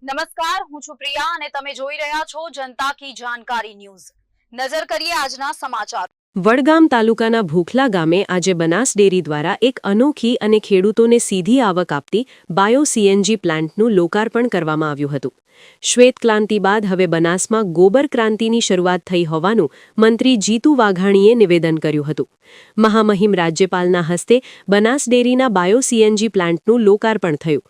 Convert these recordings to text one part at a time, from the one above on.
નમસ્કાર, હું છું પ્રિયા અને તમે જોઈ રહ્યા છો જનતા કી જાણકારી ન્યૂઝ। નજર કરીએ આજના સમાચાર। વડગામ તાલુકાના ભૂખલા ગામે આજે બનાસ ડેરી દ્વારા એક અનોખી અને ખેડૂતોને સીધી આવક આપતી બાયો સીએનજી પ્લાન્ટનું લોકાર્પણ કરવામાં આવ્યું હતું। શ્વેત ક્રાંતિ બાદ હવે બનાસમાં ગોબર ક્રાંતિની શરૂઆત થઈ હોવાનું મંત્રી જીતુ વાઘાણીએ નિવેદન કર્યું હતું। મહામહિમ રાજ્યપાલના હસ્તે બનાસ ડેરીના બાયો સીએનજી પ્લાન્ટનું લોકાર્પણ થયું।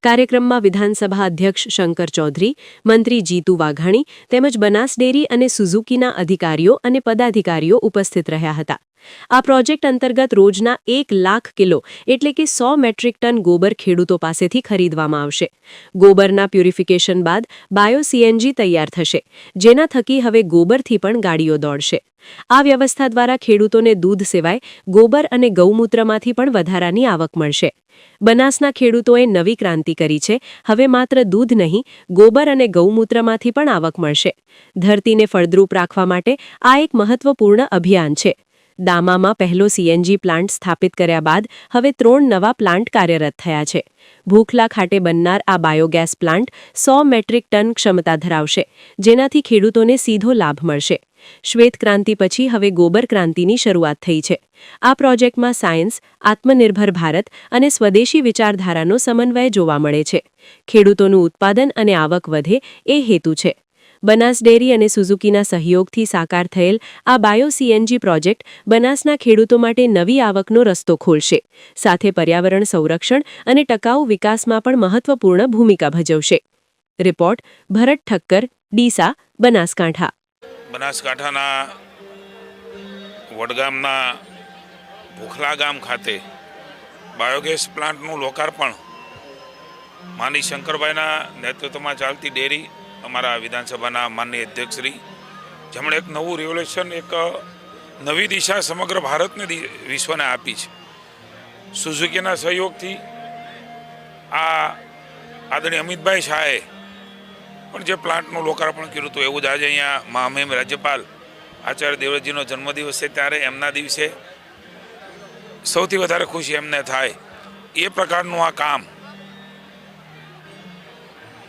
કાર્યક્રમમાં વિધાનસભા અધ્યક્ષ શંકર ચૌધરી, મંત્રી જીતુ વાઘાણી તેમજ બનાસ ડેરી અને સુઝુકીના અધિકારીઓ અને પદાધિકારીઓ ઉપસ્થિત રહ્યા હતા। આ પ્રોજેક્ટ અંતર્ગત રોજના 1 લાખ કિલો એટલે કે 100 મેટ્રિક ટન ગોબર ખેડૂતો પાસેથી ખરીદવામાં આવશે। ગોબરના પ્યુરિફિકેશન બાદ બાયો સીએનજી તૈયાર થશે, જેના થકી હવે ગોબરથી પણ ગાડીઓ દોડશે। આ વ્યવસ્થા દ્વારા ખેડૂતોને દૂધ સિવાય ગોબર અને ગૌમૂત્રમાંથી પણ વધારાની આવક મળશે। બનાસના ખેડૂતોએ નવી ક્રાંતિ કરી છે। હવે માત્ર દૂધ નહીં, ગોબર અને ગૌમૂત્રમાંથી પણ આવક મળશે। ધરતીને ફળદ્રુપ રાખવા માટે આ એક મહત્વપૂર્ણ અભિયાન છે। દામામાં પહેલો સીએનજી પ્લાન્ટ સ્થાપિત કર્યા બાદ હવે 3 નવા પ્લાન્ટ કાર્યરત થયા છે। ભૂખલા ખાતે બનનાર આ બાયોગેસ પ્લાન્ટ 100 મેટ્રિક ટન ક્ષમતા ધરાવશે, જેનાથી ખેડૂતોને સીધો લાભ મળશે। શ્વેત ક્રાંતિ પછી હવે ગોબર ક્રાંતિની શરૂઆત થઈ છે। આ પ્રોજેક્ટમાં સાયન્સ, આત્મનિર્ભર ભારત અને સ્વદેશી વિચારધારાનો સમન્વય જોવા મળે છે। ખેડૂતોનું ઉત્પાદન અને આવક વધે એ હેતુ છે। બનાસ ડેરી અને સુઝુકીના સહયોગથી સાકાર થયેલ આ બાયો સીએનજી પ્રોજેક્ટ બનાસના ખેડૂતો માટે નવી આવકનો રસ્તો ખોલશે, સાથે પર્યાવરણ સંરક્ષણ અને ટકાઉ વિકાસમાં પણ મહત્વપૂર્ણ ભૂમિકા ભજવશે। રિપોર્ટ ભરત ઠક્કર, ડીસા, બનાસકાંઠા। બનાસકાંઠાના વડગામના ભૂખલા ગામ ખાતે બાયોગેસ પ્લાન્ટનું લોકાર્પણ માનની શંકરભાઈના નેતૃત્વમાં ચાલતી ડેરી, અમારા વિધાનસભાના માનનીય અધ્યક્ષશ્રી, જેમણે એક નવું રિવોલ્યુશન, એક નવી દિશા સમગ્ર ભારતને વિશ્વને આપી છે। સુઝુકીના સહયોગથી આ આદરણીય અમિતભાઈ શાહે પણ જે પ્લાન્ટનું લોકાર્પણ કર્યું હતું, એવું જ આજે અહીંયા મહામહિમ રાજ્યપાલ આચાર્ય દેવવ્રતજીનો જન્મદિવસ છે, ત્યારે એમના દિવસે સૌથી વધારે ખુશી એમને થાય એ પ્રકારનું આ કામ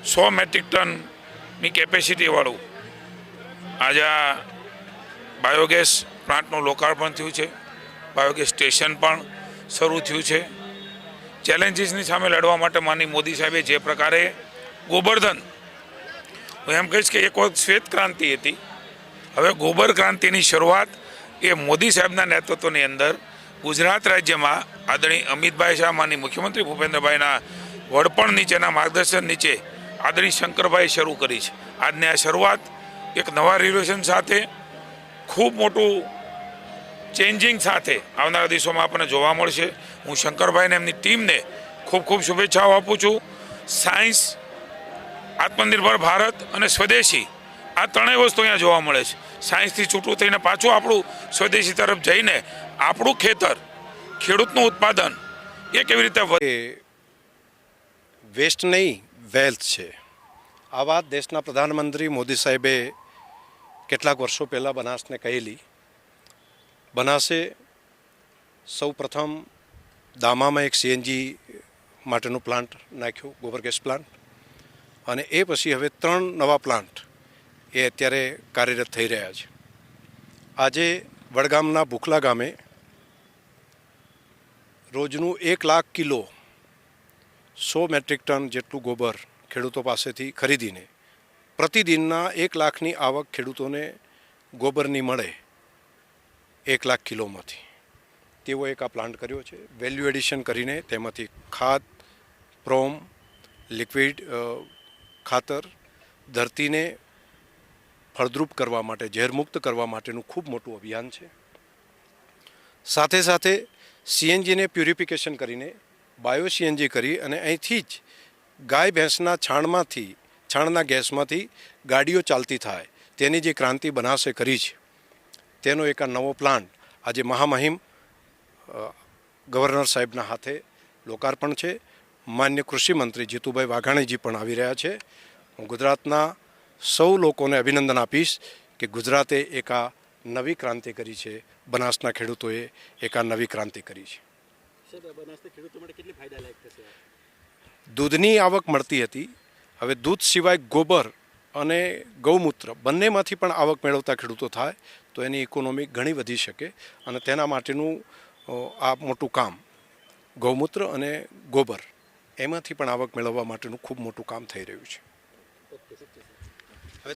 100 મેટ્રિક ટનની કેપેસિટીવાળું આજે આ બાયોગેસ પ્લાન્ટનું લોકાર્પણ થયું છે। બાયોગેસ સ્ટેશન પણ શરૂ થયું છે। ચેલેન્જીસની સામે લડવા માટે માનની મોદી સાહેબે જે પ્રકારે ગોબરધન, હું એમ કહીશ કે એક વખત શ્વેત ક્રાંતિ હતી, હવે ગોબર ક્રાંતિની શરૂઆત એ મોદી સાહેબના નેતૃત્વની અંદર ગુજરાત રાજ્યમાં આદરણીય અમિતભાઈ શાહ, માનની મુખ્યમંત્રી ભૂપેન્દ્રભાઈના વડપણ નીચેના માર્ગદર્શન નીચે આદરણીય શંકરભાઈ શરૂ કરી છે। આજની આ શરૂઆત એક નવા રિવોલ્યુશન સાથે, ખૂબ મોટું ચેન્જિંગ સાથે આવનારા દિવસોમાં આપણને જોવા મળશે। હું શંકરભાઈને, એમની ટીમને ખૂબ ખૂબ શુભેચ્છાઓ આપું છું। સાયન્સ, આત્મનિર્ભર ભારત અને સ્વદેશી, આ ત્રણેય વસ્તુ અહીંયા જોવા મળે છે। સાયન્સથી છૂટું થઈને પાછું આપણું સ્વદેશી તરફ જઈને આપણું ખેતર, ખેડૂતનું ઉત્પાદન એ કેવી રીતે વેસ્ટ નહીં વેલ્થ છે। આ વાત દેશના પ્રધાનમંત્રી મોદી સાહેબે કેટલાક વર્ષો પહેલાં બનાસને કહેલી। બનાસે સૌ પ્રથમ દામામાં એક સીએનજી માટેનું પ્લાન્ટ નાખ્યું, ગોબર ગેસ પ્લાન્ટ, અને એ પછી હવે 3 નવા પ્લાન્ટ એ અત્યારે કાર્યરત થઈ રહ્યા છે। આજે વડગામના ભૂખલા ગામે રોજનું 1 લાખ કિલો 100 મેટ્રિક ટન જેટલું ગોબર ખેડૂતો પાસેથી ખરીદીને પ્રતિદિનના 1 લાખની આવક ખેડૂતોને ગોબરની મળે 1 લાખ કિલોમાંથી, તેવો એક આ પ્લાન્ટ કર્યો છે। વેલ્યુ એડિશન કરીને તેમાંથી ખાદ, પ્રોમ, લિક્વિડ ખાતર, ધરતીને ફળદ્રુપ કરવા માટે, ઝેરમુક્ત કરવા માટેનું ખૂબ મોટું અભિયાન છે। સાથે સાથે સીએનજીને પ્યુરિફિકેશન કરીને બાયો સીએનજી કરી અને અહીંથી જ ગાય ભેંસના છાણના ગેસમાંથી ગાડીઓ ચાલતી થાય, તેની જે ક્રાંતિ બનાસે કરી છે, તેનો એક આ નવો પ્લાન્ટ આજે મહામહિમ ગવર્નર સાહેબના હાથે લોકાર્પણ છે। માન્ય કૃષિ મંત્રી જીતુભાઈ વાઘાણીજી પણ આવી રહ્યા છે। હું ગુજરાતના સૌ લોકોને અભિનંદન આપીશ કે ગુજરાતે એક આ નવી ક્રાંતિ કરી છે. બનાસના ખેડૂતોએ એક આ નવી ક્રાંતિ કરી છે. દૂધની આવક મળતી હતી, હવે દૂધ સિવાય ગોબર અને ગૌમૂત્ર બંનેમાંથી પણ આવક મેળવતા ખેડૂતો થાય તો એની ઇકોનોમી ઘણી વધી શકે અને તેના માટેનું આ મોટું કામ ગૌમૂત્ર અને ગોબર એમાંથી પણ આવક મેળવવા માટેનું ખૂબ મોટું કામ થઈ રહ્યું છે.